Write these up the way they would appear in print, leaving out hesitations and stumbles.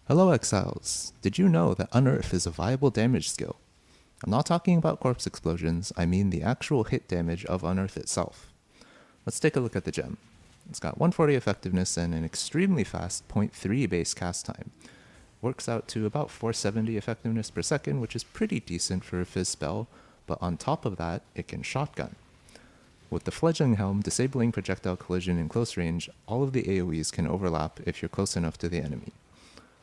Hello Exiles! Did you know that Unearth is a viable damage skill? I'm not talking about corpse explosions, I mean the actual hit damage of Unearth itself. Let's take a look at the gem. It's got 140 effectiveness and an extremely fast zero point 0.3 base cast time. Works out to about 470 effectiveness per second, which is pretty decent for a fizz spell, but on top of that, it can shotgun. With the Fledgling Helm disabling projectile collision in close range, all of the AoEs can overlap if you're close enough to the enemy.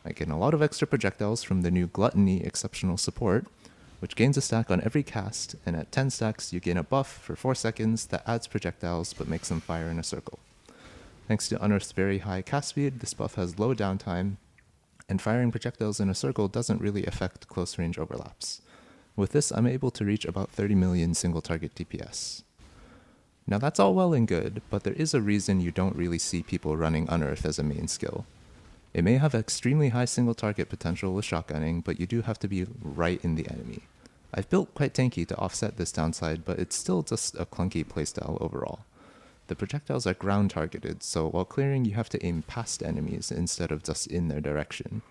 I gain a lot of extra projectiles from the new Gluttony exceptional support, which gains a stack on every cast, and at 10 stacks you gain a buff for 4 seconds that adds projectiles but makes them fire in a circle. Thanks to Unearth's very high cast speed, this buff has low downtime, and firing projectiles in a circle doesn't really affect close range overlaps. With this, I'm able to reach about 30 million single target DPS. Now that's all well and good, but there is a reason you don't really see people running Unearth as a main skill. It may have extremely high single target potential with shotgunning, but you do have to be right in the enemy. I've built quite tanky to offset this downside, but it's still just a clunky playstyle overall. The projectiles are ground targeted, so while clearing you have to aim past enemies instead of just in their direction.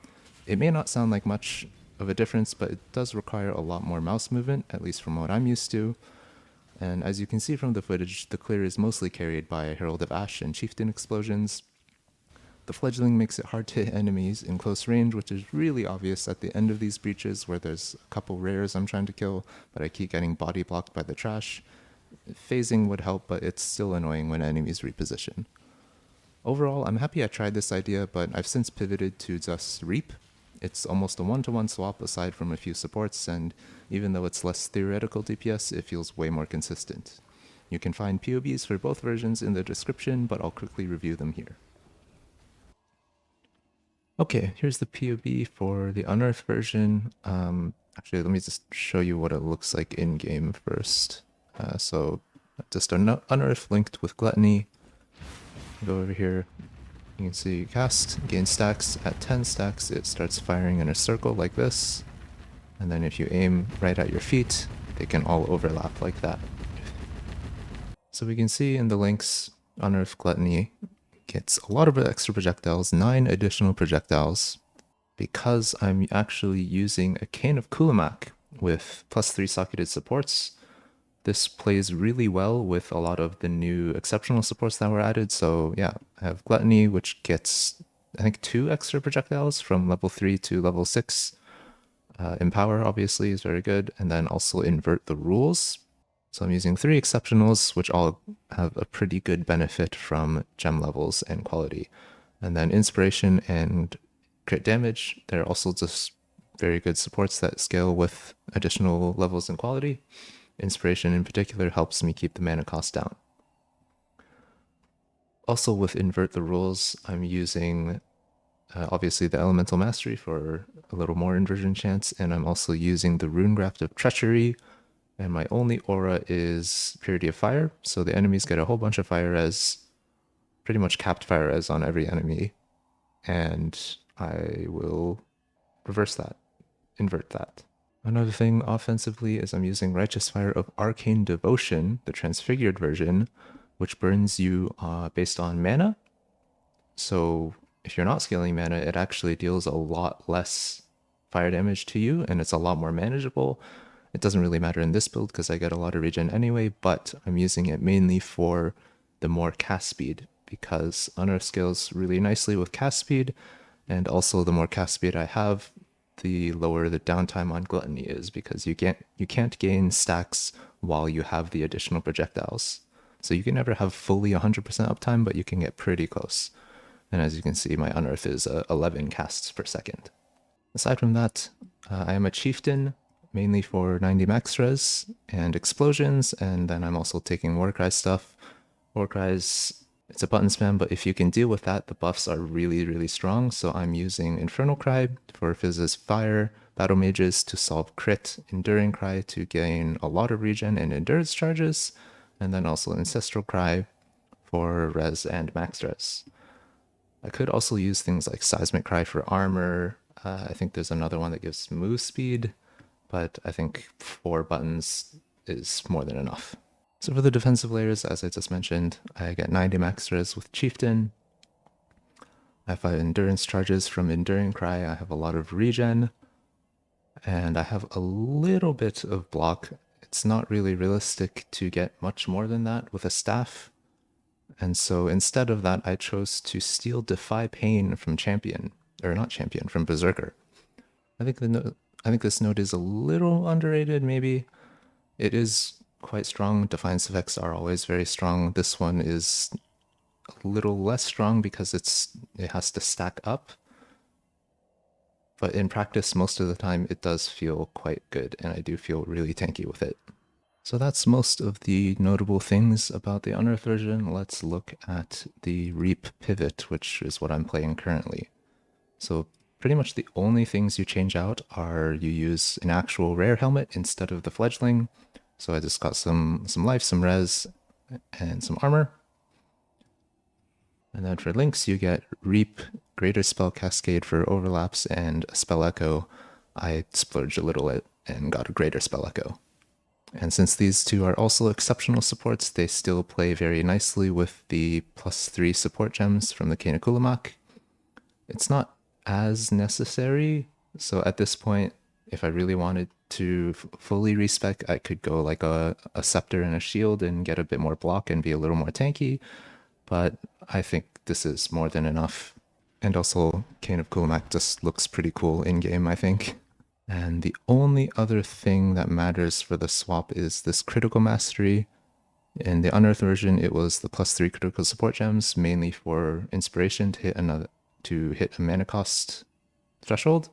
It may not sound like much of a difference, but it does require a lot more mouse movement, at least from what I'm used to. And as you can see from the footage, the clear is mostly carried by Herald of Ash and Chieftain explosions. The Fledgling makes it hard to hit enemies in close range, which is really obvious at the end of these breaches where there's a couple rares I'm trying to kill, but I keep getting body blocked by the trash. Phasing would help, but it's still annoying when enemies reposition. Overall, I'm happy I tried this idea, but I've since pivoted to just Reap. It's almost a one-to-one swap aside from a few supports, and even though it's less theoretical DPS, it feels way more consistent. You can find POBs for both versions in the description, but I'll quickly review them here. Okay, here's the POB for the Unearth version. Actually, let me just show you what it looks like in-game first. So just Unearth linked with Gluttony. Go over here. You can see cast, gain stacks. At 10 stacks, it starts firing in a circle like this. And then if you aim right at your feet, they can all overlap like that. So we can see in the links, Unearth Gluttony gets a lot of extra projectiles, 9 additional projectiles, because I'm actually using a Cane of Kulamak with +3 socketed supports. This plays really well with a lot of the new exceptional supports that were added. So yeah, I have Gluttony, which gets, I think, 2 extra projectiles from level 3 to level 6. Empower, obviously, is very good. And then also Invert the Rules. So I'm using 3 exceptionals, which all have a pretty good benefit from gem levels and quality. And then Inspiration and Crit Damage, they're also just very good supports that scale with additional levels and quality. Inspiration in particular helps me keep the mana cost down. Also with Invert the Rules, I'm using obviously the Elemental Mastery for a little more inversion chance, and I'm also using the Rune Graft of Treachery, and my only aura is Purity of Fire, so the enemies get a whole bunch of fire res, pretty much capped fire res on every enemy, and I will reverse that, invert that. Another thing offensively is I'm using Righteous Fire of Arcane Devotion, the transfigured version, which burns you based on mana. So if you're not scaling mana, it actually deals a lot less fire damage to you, and it's a lot more manageable. It doesn't really matter in this build because I get a lot of regen anyway, but I'm using it mainly for the more cast speed because Unearth scales really nicely with cast speed, and also the more cast speed I have, the lower the downtime on Gluttony is because you can't gain stacks while you have the additional projectiles. So you can never have fully 100% uptime, but you can get pretty close. And as you can see, my Unearth is 11 casts per second. Aside from that, I am a Chieftain, mainly for 90 max res and explosions, and then I'm also taking Warcry stuff. Warcry's, it's a button spam, but if you can deal with that, the buffs are really, really strong. So I'm using Infernal Cry for Fizz's Fire, Battle Mages to solve Crit, Enduring Cry to gain a lot of regen and endurance charges, and then also Ancestral Cry for res and max res. I could also use things like Seismic Cry for armor. I think there's another one that gives move speed, but I think 4 buttons is more than enough. So for the defensive layers, as I just mentioned, I get 90 max res with Chieftain. I have endurance charges from Enduring Cry. I have a lot of regen, and I have a little bit of block. It's not really realistic to get much more than that with a staff. And so instead of that, I chose to steal Defy Pain from Champion, or not Champion, from Berserker. I think this node is a little underrated, maybe. It is quite strong. Defiance effects are always very strong. This one is a little less strong because it has to stack up. But in practice, most of the time, it does feel quite good, and I do feel really tanky with it. So that's most of the notable things about the Unearth version. Let's look at the Reap pivot, which is what I'm playing currently. So pretty much the only things you change out are you use an actual rare helmet instead of the fledgling. So I just got some life, some res, and some armor. And then for links, you get Reap, Greater Spell Cascade for overlaps, and Spell Echo. I splurged a little bit and got a Greater Spell Echo. And since these two are also exceptional supports, they still play very nicely with the +3 support gems from the Cane of Kulamak. It's not as necessary, so at this point, if I really wanted to fully respec, I could go like a scepter and a shield and get a bit more block and be a little more tanky, but I think this is more than enough. And also, Cane of Kulamak just looks pretty cool in-game, I think. And the only other thing that matters for the swap is this critical mastery. In the Unearth version, it was the +3 critical support gems, mainly for inspiration to hit a mana cost threshold.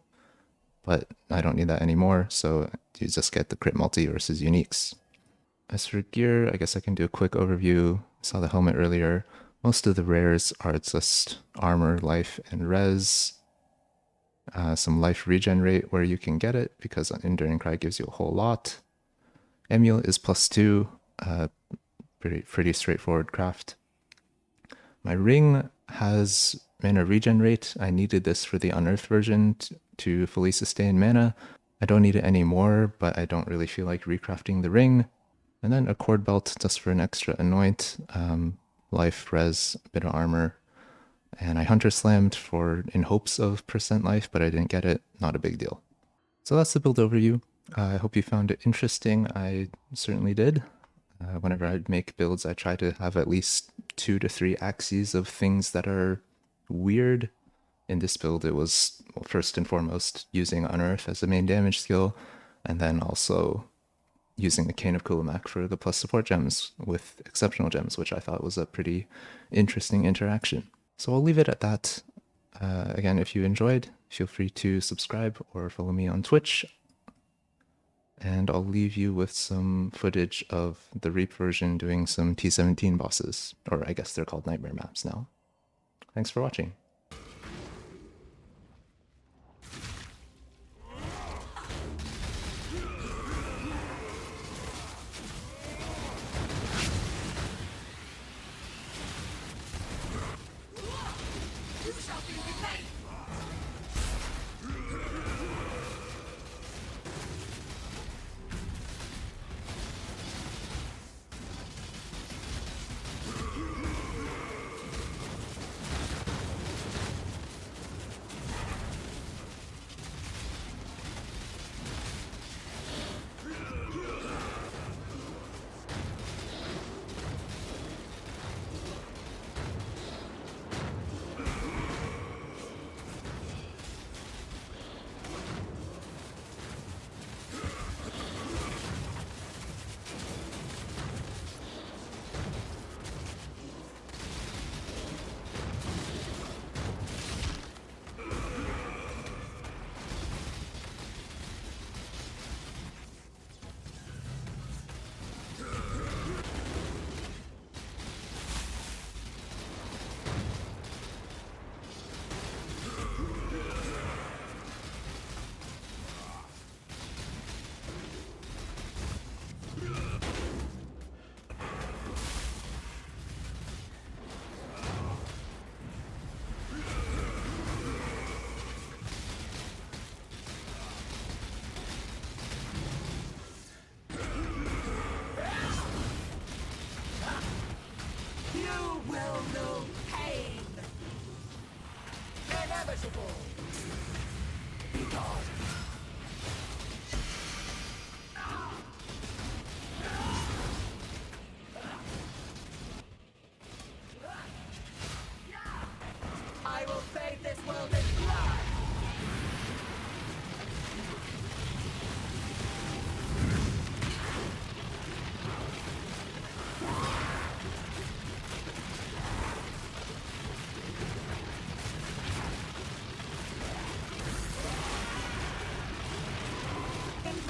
But I don't need that anymore, so you just get the crit multi versus uniques. As for gear, I guess I can do a quick overview. I saw the helmet earlier. Most of the rares are just armor, life, and res. Some life regen rate where you can get it, because Enduring Cry gives you a whole lot. Emule is +2, pretty straightforward craft. My ring has mana regen rate. I needed this for the Unearth version to fully sustain mana. I don't need it anymore, but I don't really feel like recrafting the ring. And then a cord belt just for an extra anoint, life, res, a bit of armor. And I Hunter Slammed in hopes of % life, but I didn't get it. Not a big deal. So that's the build overview. I hope you found it interesting. I certainly did. Whenever I make builds, I try to have at least 2 to 3 axes of things that are weird. In this build, it was, well, first and foremost, using Unearth as the main damage skill, and then also using the Cane of Kulamak for the plus support gems with exceptional gems, which I thought was a pretty interesting interaction. So I'll leave it at that. Again, if you enjoyed, feel free to subscribe or follow me on Twitch. And I'll leave you with some footage of the Reap version doing some T17 bosses, or I guess they're called Nightmare maps now. Thanks for watching.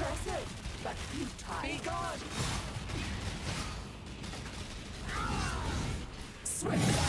Impressive, but futile. Be gone! Swift